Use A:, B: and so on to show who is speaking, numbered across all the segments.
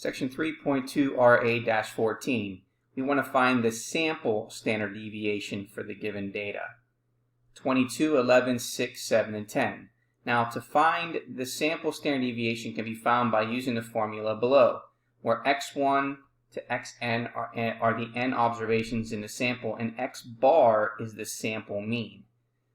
A: Section 3.2.RA-14. We want to find the sample standard deviation for the given data. 22, 11, 6, 7, and 10. Now, to find the sample standard deviation can be found by using the formula below, where x1 to xn are the n observations in the sample, and x bar is the sample mean.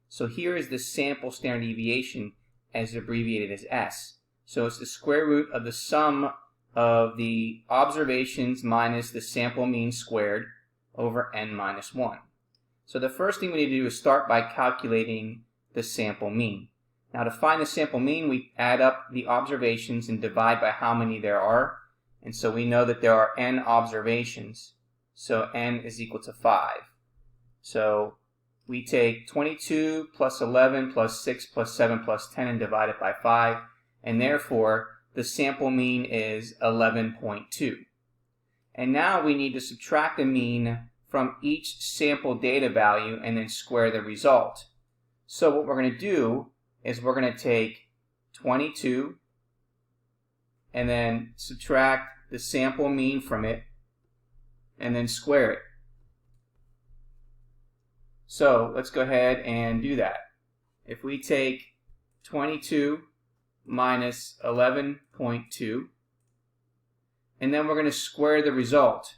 A: So here is the sample standard deviation as abbreviated as S. So it's the square root of the sum of the observations minus the sample mean squared over n minus 1. So the first thing we need to do is start by calculating the sample mean. Now to find the sample mean, we add up the observations and divide by how many there are. And so we know that there are n observations. So n is equal to 5. So we take 22 plus 11 plus 6 plus 7 plus 10 and divide it by 5. And therefore, the sample mean is 11.2. And now we need to subtract the mean from each sample data value and then square the result. So what we're going to do is we're going to take 22 and then subtract the sample mean from it and then square it. So let's go ahead and do that. If we take 22 minus 11.2 and then we're going to square the result,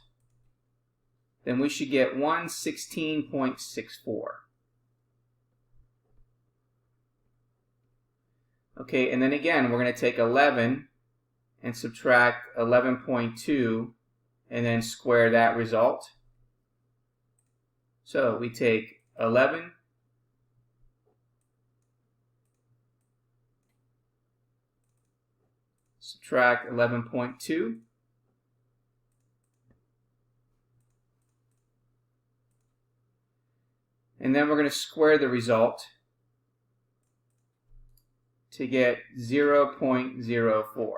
A: then we should get 116.64. Okay, and then again we're going to take 11 and subtract 11.2 and then square that result. So we take 11 subtract 11.2 and then we're going to square the result to get 0.04.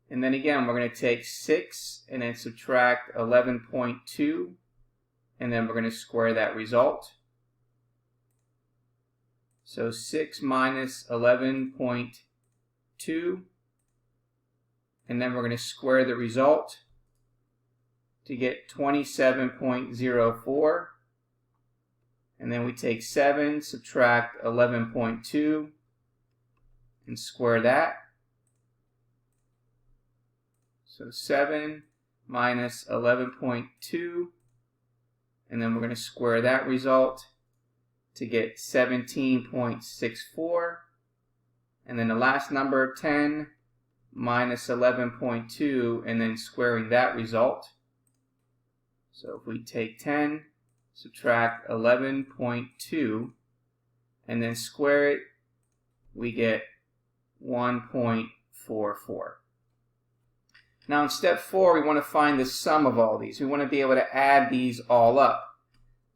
A: And then again, we're going to take 6 and then subtract 11.2, and then we're going to square that result. So 6 minus 11.2, and then we're going to square the result to get 27.04. And then we take 7, subtract 11.2, and square that. So 7 minus 11.2, and then we're going to square that result to get 17.64. And then the last number, 10 minus 11.2, and then squaring that result. So if we take 10, subtract 11.2, and then square it, we get 1.44. Now in step 4, we want to find the sum of all these. We want to be able to add these all up.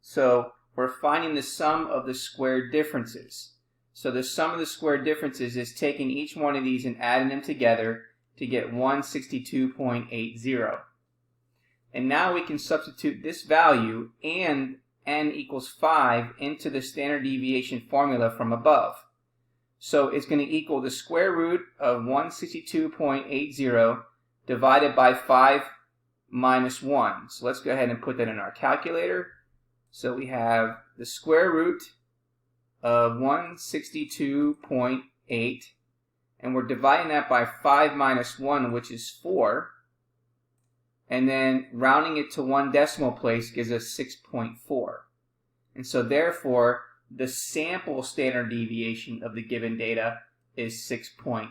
A: So we're finding the sum of the squared differences. So the sum of the squared differences is taking each one of these and adding them together to get 162.80. And now we can substitute this value and n equals 5 into the standard deviation formula from above. So it's going to equal the square root of 162.80 divided by 5 minus 1. So let's go ahead and put that in our calculator. So we have the square root of 162.8, and we're dividing that by 5 minus 1, which is 4. And then rounding it to one decimal place gives us 6.4. And so therefore, the sample standard deviation of the given data is 6.4.